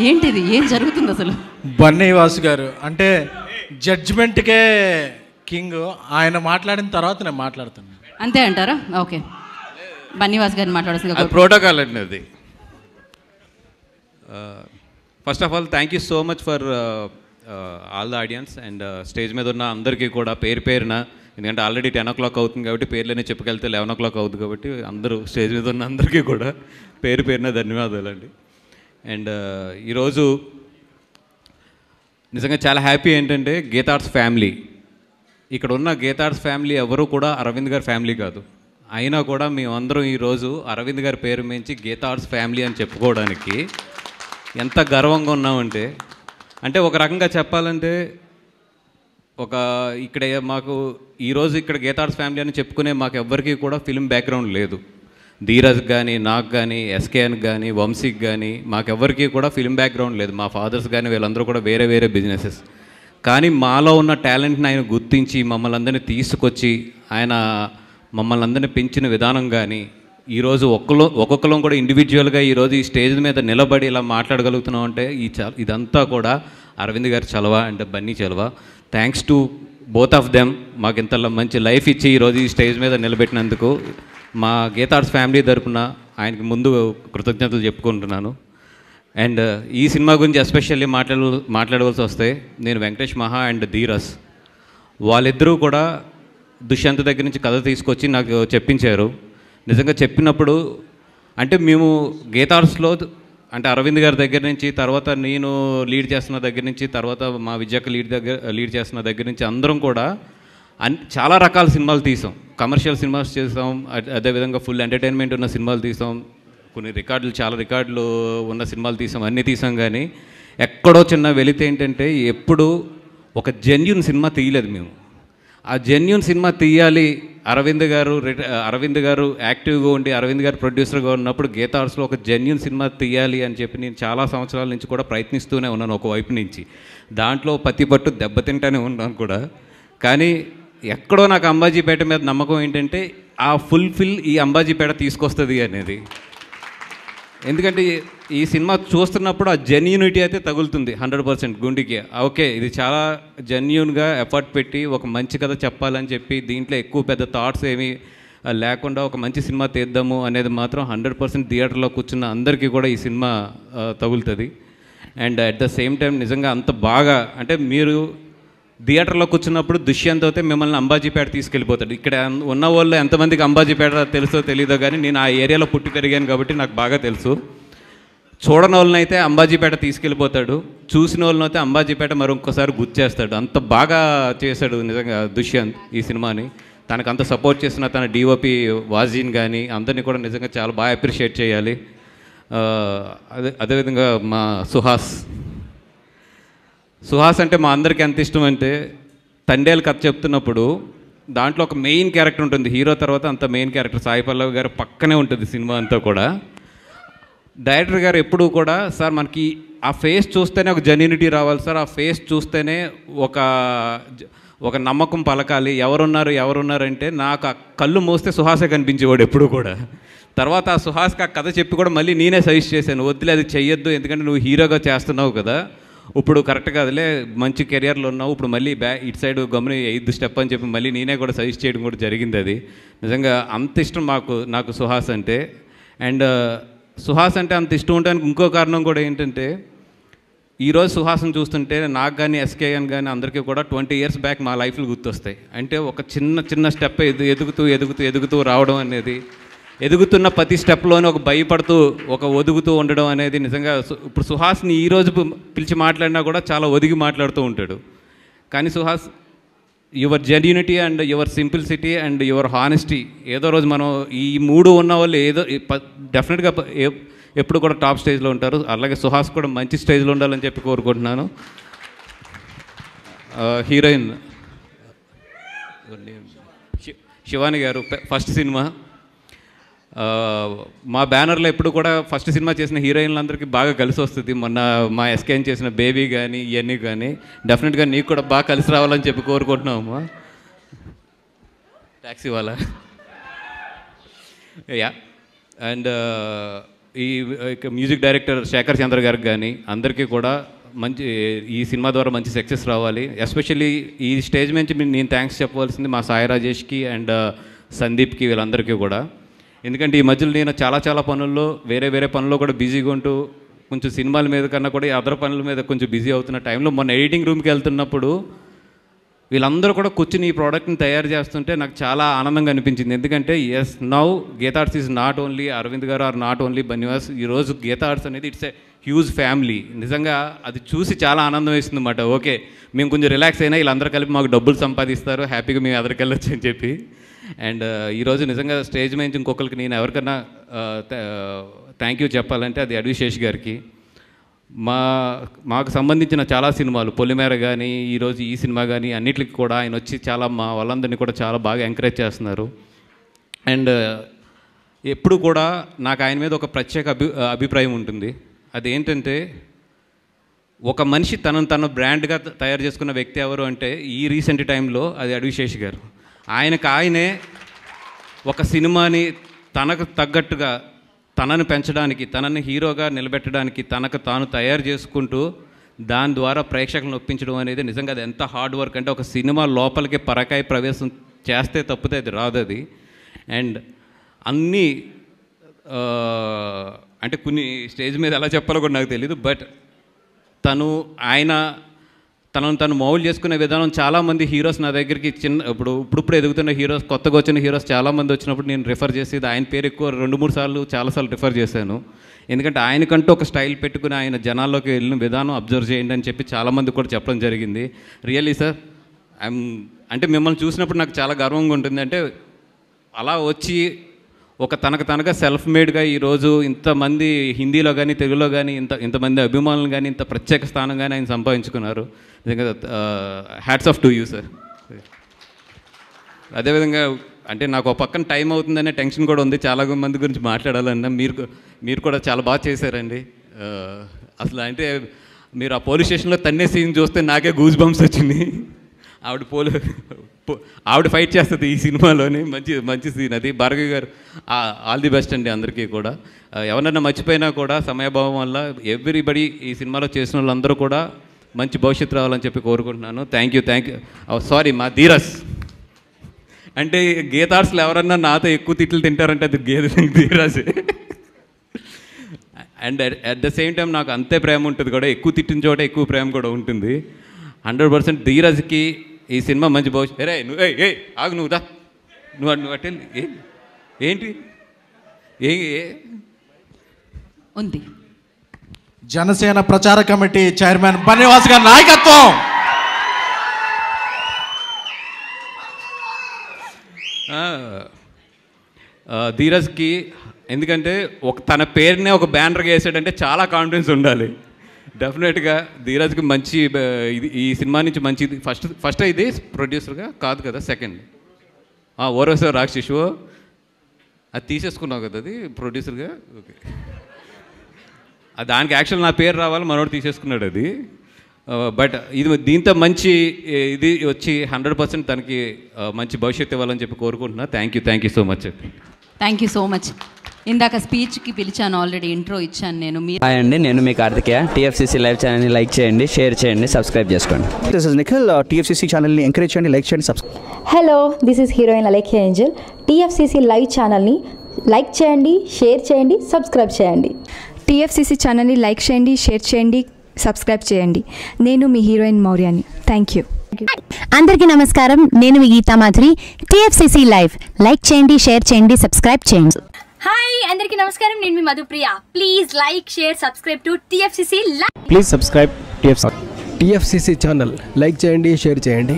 ఏంటిది, ఏం జరుగుతుంది అసలు? బన్నీవాసు గారు అంటే జడ్జిమెంట్కే కింగ్. ఆయన మాట్లాడిన తర్వాత నేను మాట్లాడుతాను. అంతే అంటారా? ఓకే, బన్నీవాస్ గారిని మాట్లాడాల్సింది. ప్రోటోకాల్ అండి అది. First of all thank you so much for all the audience and stage మీద ఉన్న అందరికీ కూడా పేరు పేరున, ఎందుకంటే ఆల్రెడీ 10 o'clock అవుతుంది కాబట్టి పేర్లనే చెప్పుకెళ్తే 11 o'clock అవుతుంది కాబట్టి అందరూ స్టేజ్ మీద ఉన్న అందరికీ కూడా పేరు పేరున ధన్యవాదాలండి. అండ్ ఈరోజు నిజంగా చాలా హ్యాపీ ఏంటంటే గీతార్ట్స్ ఫ్యామిలీ, ఇక్కడ ఉన్న గీతార్ట్స్ ఫ్యామిలీ ఎవరు కూడా అరవింద్ గారి ఫ్యామిలీ కాదు. అయినా కూడా మేమందరం ఈరోజు అరవింద్ గారి పేరు మించి గీతార్ట్స్ ఫ్యామిలీ అని చెప్పుకోవడానికి ఎంత గర్వంగా ఉన్నామంటే, అంటే ఒక రకంగా చెప్పాలంటే ఇక్కడ మాకు ఈరోజు ఇక్కడ గీతార్ట్స్ ఫ్యామిలీ అని చెప్పుకునే మాకు ఎవ్వరికీ కూడా ఫిల్మ్ బ్యాక్గ్రౌండ్ లేదు. ధీరజ్ కానీ, నాకు కానీ, ఎస్కేఎన్కి కానీ, వంశీకి కానీ మాకెవ్వరికీ కూడా ఫిల్మ్ బ్యాక్గ్రౌండ్ లేదు. మా ఫాదర్స్ కానీ వీళ్ళందరూ కూడా వేరే వేరే బిజినెసెస్. కానీ మాలో ఉన్న టాలెంట్ని ఆయన గుర్తించి మమ్మల్ని అందరినీ తీసుకొచ్చి ఆయన మమ్మల్ని అందరినీ పెంచిన విధానం కానీ, ఈరోజు ఒక్కొక్కరం కూడా ఇండివిజువల్గా ఈరోజు ఈ స్టేజ్ మీద నిలబడి ఇలా మాట్లాడగలుగుతున్నాం అంటే ఇదంతా కూడా అరవింద్ గారి చలవ అండ్ బన్నీ చలవ. Thanks to both of them. మాకు ఇంత మంచి లైఫ్ ఇచ్చి ఈరోజు ఈ స్టేజ్ మీద నిలబెట్టినందుకు మా గీతార్ట్స్ ఫ్యామిలీ తరపున ఆయనకి ముందు కృతజ్ఞతలు చెప్పుకుంటున్నాను. అండ్ ఈ సినిమా గురించి ఎస్పెషల్లీ మాట్లాడవలసి వస్తే నేను వెంకటేష్ మహా అండ్ ధీరజ్ వాళ్ళిద్దరూ కూడా దుష్యంత్ దగ్గర నుంచి కథ తీసుకొచ్చి నాకు చెప్పించారు. నిజంగా చెప్పినప్పుడు అంటే మేము గీతార్ట్స్లో అంటే అరవింద్ గారి దగ్గర నుంచి, తర్వాత నేను లీడ్ చేస్తున్న దగ్గర నుంచి, తర్వాత మా విద్యాక లీడ్ చేస్తున్న దగ్గర నుంచి అందరం కూడా చాలా రకాల సినిమాలు తీసాం. కమర్షియల్ సినిమాస్ చేసాం, అదేవిధంగా ఫుల్ ఎంటర్టైన్మెంట్ ఉన్న సినిమాలు తీసాం, చాలా రికార్డులు ఉన్న సినిమాలు తీసాం, అన్నీ తీసాం. కానీ ఎక్కడో చిన్న వెలితే ఏంటంటే ఎప్పుడు ఒక జెన్యూన్ సినిమా తీయలేదు మేము. ఆ జెన్యూన్ సినిమా తీయాలి, అరవింద్ గారు యాక్టివ్గా ఉండి అరవింద్ గారు ప్రొడ్యూసర్గా ఉన్నప్పుడు గీతార్ట్స్లో ఒక జెన్యూన్ సినిమా తీయాలి అని చెప్పి నేను చాలా సంవత్సరాల నుంచి కూడా ప్రయత్నిస్తూనే ఉన్నాను ఒకవైపు నుంచి. దాంట్లో పత్తి పట్టు దెబ్బతింటానే ఉన్నాను కూడా. కానీ ఎక్కడో నాకు అంబాజీపేట మీద నమ్మకం ఏంటంటే ఆ ఫుల్ఫిల్ ఈ అంబాజీపేట తీసుకొస్తుంది అనేది. ఎందుకంటే ఈ సినిమా చూస్తున్నప్పుడు ఆ జెన్యూనిటీ అయితే తగులుతుంది 100% గుండెకి. ఓకే, ఇది చాలా జెన్యూన్గా ఎఫర్ట్ పెట్టి ఒక మంచి కథ చెప్పాలని చెప్పి దీంట్లో ఎక్కువ పెద్ద థాట్స్ ఏమీ లేకుండా ఒక మంచి సినిమా తీద్దాము అనేది మాత్రం 100% థియేటర్లో కూర్చున్న అందరికీ కూడా ఈ సినిమా తగులుతుంది. And at the same time నిజంగా అంత బాగా అంటే మీరు థియేటర్లో కూర్చున్నప్పుడు దుష్యంత్ అయితే మిమ్మల్ని అంబాజీపేట తీసుకెళ్ళిపోతాడు. ఇక్కడ ఉన్న వాళ్ళు ఎంతమందికి అంబాజీపేట తెలుసో తెలీదో కానీ నేను ఆ ఏరియాలో పుట్టి పెరిగాను కాబట్టి నాకు బాగా తెలుసు. చూడని వాళ్ళని అయితే అంబాజీపేట తీసుకెళ్ళిపోతాడు, చూసిన వాళ్ళని అయితే అంబాజీపేట మరొకసారి గుర్చేస్తాడు. అంత బాగా చేశాడు నిజంగా దుష్యంత్ ఈ సినిమాని. తనకు అంత సపోర్ట్ చేసిన తన డిఓపి వాజీన్ కానీ అందరినీ కూడా నిజంగా చాలా బాగా అప్రిషియేట్ చేయాలి. అదేవిధంగా మా సుహాస్ అంటే మా అందరికీ ఎంత ఇష్టం అంటే తండేలు కథ చెప్తున్నప్పుడు దాంట్లో ఒక మెయిన్ క్యారెక్టర్ ఉంటుంది. హీరో తర్వాత అంత మెయిన్ క్యారెక్టర్ సాయి పల్లవి గారు పక్కనే ఉంటుంది సినిమా అంతా కూడా. డైరెక్టర్ గారు ఎప్పుడూ కూడా సార్ మనకి ఆ ఫేస్ చూస్తేనే ఒక జెన్యూనిటీ రావాలి సార్, ఆ ఫేస్ చూస్తేనే ఒక నమ్మకం పలకాలి. ఎవరున్నారంటే నాకు ఆ కళ్ళు మోస్తే సుహాసే కనిపించేవాడు ఎప్పుడు కూడా. తర్వాత ఆ సుహాస్కి ఆ కథ చెప్పి కూడా మళ్ళీ నేనే సజెస్ట్ చేశాను, వద్దులే అది చెయ్యొద్దు, ఎందుకంటే నువ్వు హీరోగా చేస్తున్నావు కదా, ఇప్పుడు కరెక్ట్ కాదులే, మంచి కెరియర్లో ఉన్నావు, ఇప్పుడు మళ్ళీ ఇటు సైడ్ గమ్ముని 8th స్టెప్ అని చెప్పి మళ్ళీ నేనే కూడా సజెస్ట్ చేయడం కూడా జరిగింది. అది నిజంగా అంత ఇష్టం నాకు సుహాస్ అంటే. అండ్ సుహాస్ అంటే అంత ఇష్టం ఉండడానికి ఇంకో కారణం కూడా ఏంటంటే ఈరోజు సుహాస్ని చూస్తుంటే నాకు కానీ ఎస్కేఎన్ కానీ అందరికీ కూడా 20 years బ్యాక్ మా లైఫ్లో గుర్తొస్తాయి. అంటే ఒక చిన్న స్టెప్ ఎదుగుతూ రావడం అనేది, ఎదుగుతున్న ప్రతి స్టెప్లోనే ఒక భయపడుతూ ఒక ఒదుగుతూ ఉండడం అనేది నిజంగా ఇప్పుడు సుహాస్ని ఈరోజు పిలిచి మాట్లాడినా కూడా చాలా ఒదిగి మాట్లాడుతూ ఉంటాడు. కానీ Suhas your genuinity and your simplicity and your honesty, ఏదో రోజు మనం ఈ 3 ఉన్న వాళ్ళు ఏదో డెఫినెట్గా ఎప్పుడు కూడా టాప్ స్టేజ్లో ఉంటారు. అలాగే సుహాస్ కూడా మంచి స్టేజ్లో ఉండాలని చెప్పి కోరుకుంటున్నాను. హీరోయిన్ శివాని గారు ఫస్ట్ సినిమా మా బ్యానర్లో ఎప్పుడు కూడా ఫస్ట్ సినిమా చేసిన హీరోయిన్లందరికీ బాగా కలిసి వస్తుంది. మొన్న మా ఎస్కేఎన్ చేసిన బేబీ కానీ ఇవన్నీ కానీ డెఫినెట్గా నీకు కూడా బాగా కలిసి రావాలని చెప్పి కోరుకుంటున్నామమ్మా. ట్యాక్సీ వాళ్ళ యా. అండ్ ఈ మ్యూజిక్ డైరెక్టర్ శేఖర్ చంద్ర గారికి కానీ అందరికీ కూడా మంచి ఈ సినిమా ద్వారా మంచి సక్సెస్ రావాలి. ఎస్పెషల్లీ ఈ స్టేజ్ నుంచి నేను థ్యాంక్స్ చెప్పవలసింది మా సాయి రాజేష్కి అండ్ సందీప్కి, వీళ్ళందరికీ కూడా. ఎందుకంటే ఈ మధ్యలో నేను చాలా పనుల్లో వేరే పనుల్లో కూడా బిజీగా ఉంటూ కొంచెం సినిమాల మీద కన్నా కూడా ఈ అదర్ పనుల మీద కొంచెం బిజీ అవుతున్న టైంలో మొన్న ఎడిటింగ్ రూమ్కి వెళ్తున్నప్పుడు వీళ్ళందరూ కూడా కూర్చుని ఈ ప్రోడక్ట్ని తయారు చేస్తుంటే నాకు చాలా ఆనందంగా అనిపించింది. ఎందుకంటే as now Geetha Arts is not only Aravind గారు ఆర్ నాట్ ఓన్లీ బన్నివాస్. ఈరోజు గీతా ఆర్ట్స్ అనేది ఇట్స్ ఏ హ్యూజ్ ఫ్యామిలీ. నిజంగా అది చూసి చాలా ఆనందం వేస్తుంది అన్నమాట. ఓకే, మేము కొంచెం రిలాక్స్ అయినా వీళ్ళందరూ కలిపి మాకు డబ్బులు సంపాదిస్తారు, హ్యాపీగా మేము ఎదరికెళ్ళొచ్చు అని చెప్పి. అండ్ ఈరోజు నిజంగా స్టేజ్ మీద ఇంకొకరికి నేను ఎవరికన్నా థ్యాంక్ యూ చెప్పాలంటే అది అడ్విశేష్ గారికి. మాకు సంబంధించిన చాలా సినిమాలు పొలిమేర కానీ ఈరోజు ఈ సినిమా కానీ అన్నిటికి కూడా ఆయన వచ్చి చాలా మా వాళ్ళందరినీ కూడా చాలా బాగా ఎంకరేజ్ చేస్తున్నారు. అండ్ ఎప్పుడు కూడా నాకు ఆయన మీద ఒక ప్రత్యేక అభిప్రాయం ఉంటుంది. అదేంటంటే ఒక మనిషి తను బ్రాండ్గా తయారు చేసుకున్న వ్యక్తి ఎవరు అంటే ఈ రీసెంట్ టైంలో అది అడ్విశేష్ గారు. ఆయనే ఒక సినిమాని తనకు తగ్గట్టుగా తనను పెంచడానికి, తనని హీరోగా నిలబెట్టడానికి తనకు తాను తయారు చేసుకుంటూ దాని ద్వారా ప్రేక్షకులను ఒప్పించడం అనేది నిజంగా అది ఎంత హార్డ్ వర్క్ అంటే ఒక సినిమా లోపలికి పరకాయ ప్రవేశం చేస్తే తప్పితే అది రాదు అది. అండ్ అన్నీ అంటే కొన్ని స్టేజ్ మీద ఎలా చెప్పాలో కూడా నాకు తెలీదు. బట్ తను మౌల్డ్ చేసుకునే విధానం చాలామంది హీరోస్ నా దగ్గరికి ఇప్పుడు ఎదుగుతున్న హీరోస్, కొత్తగా వచ్చిన హీరోస్ చాలామంది వచ్చినప్పుడు నేను రిఫర్ చేసేది ఆయన పేరు ఎక్కువ 2-3 సార్లు చాలాసార్లు రిఫర్ చేశాను. ఎందుకంటే ఆయనకంటూ ఒక స్టైల్ పెట్టుకుని ఆయన జనాల్లోకి వెళ్ళిన విధానం అబ్జర్వ్ చేయండి అని చెప్పి చాలామంది కూడా చెప్పడం జరిగింది. రియల్లీ సార్ అంటే మిమ్మల్ని చూసినప్పుడు నాకు చాలా గర్వంగా ఉంటుంది. అంటే అలా వచ్చి ఒక తనగా సెల్ఫ్ మేడ్గా ఈరోజు ఇంతమంది హిందీలో కానీ తెలుగులో కానీ ఇంతమంది అభిమానులు కానీ ఇంత ప్రత్యేక స్థానం కానీ ఆయన సంపాదించుకున్నారు. నిజంగా hats off to you sir. అదేవిధంగా అంటే నాకు ఒక పక్కన టైం అవుతుందనే టెన్షన్ కూడా ఉంది, చాలా మంది గురించి మాట్లాడాలన్నా. మీరు కూడా చాలా బాగా చేశారండి. అసలు అంటే మీరు ఆ పోలీస్ స్టేషన్లో తన్నే సీన్ చూస్తే నాకే గూజ్ బంప్స్ వచ్చింది. ఆవిడ ఫైట్ చేస్తుంది ఈ సినిమాలోని, మంచి సీన్ అది. భార్గవి గారు ఆల్ ది బెస్ట్ అండి అందరికీ కూడా. ఎవరన్నా మర్చిపోయినా కూడా సమయభావం వల్ల ఎవ్రీబడి ఈ సినిమాలో చేసిన వాళ్ళందరూ కూడా మంచి భవిష్యత్తు రావాలని చెప్పి కోరుకుంటున్నాను. Thank you. సారీ మా ధీరస్ అంటే గీతార్స్లో ఎవరన్నా నాతో ఎక్కువ తిట్లు తింటారంటే అది ధీరసే. And at the same time నాకు అంతే ప్రేమ ఉంటుంది కూడా, ఎక్కువ తిట్టిన చోట ఎక్కువ ప్రేమ కూడా ఉంటుంది. 100% ధీరజ్కి ఈ సినిమా మంచి భవిష్యత్తు. నువ్వు ఆగు, నువ్వు అట్టే ఏంటి ఉంది. జనసేన ప్రచార కమిటీ చైర్మన్ బన్నివాస్ గారి నాయకత్వం. ధీరజ్కి ఎందుకంటే తన పేరునే ఒక బ్యానర్గా వేసాడంటే చాలా కాన్ఫిడెన్స్ ఉండాలి. డెఫినెట్గా ధీరజ్కి మంచి ఈ సినిమా నుంచి మంచి ఫస్ట్ ఇది ప్రొడ్యూసర్గా కాదు కదా, సెకండ్ ఓరవసే రాక్షసు అది తీసేసుకున్నావు కదా, అది ప్రొడ్యూసర్గా. ఓకే, దానికి యాక్చువల్ నా పేరు రావాలి, మనోడు తీసేసుకున్నాడు అది. బట్ దీంతో మంచి ఇది వచ్చి 100% తనకి మంచి భవిష్యత్తు ఇవ్వాలని చెప్పి కోరుకుంటున్నా. Thank you so much. Thank you so much. ఇందాక స్పీచ్కి పిలిచాను, ఆల్రెడీ ఇంట్రో ఇచ్చాను నేను. హాయ్ అండి, నేను మీ కార్తికేయ. TFCC లైవ్ ఛానల్ని లైక్ చేయండి, షేర్ చేయండి, సబ్స్క్రైబ్ చేసుకోండి. This is Nikhil. TFCC ఛానల్ని ఎంకరేజ్ చేయండి, లైక్ చేయండి, subscribe. Hello, this is heroine Alekhya Angel. TFCC live ఛానల్ని లైక్ చేయండి, షేర్ చేయండి, సబ్స్క్రైబ్ చేయండి. TFCC ఛానల్ని లైక్ చేయండి, షేర్ చేయండి, సబ్స్క్రైబ్ చేయండి. నేను మీ హీరోయిన్ మౌర్యాని. Thank you. అందరికీ నమస్కారం, నేను మీ Geetha Madhuri. TFCC live like చేయండి, షేర్ చేయండి, సబ్స్క్రైబ్ చేయండి. హాయ్ అందరికీ నమస్కారం, నేను మీ Madhupriya. Please like, share, subscribe to TFCC live. Please subscribe TFCC channel. Like చేయండి, షేర్ చేయండి.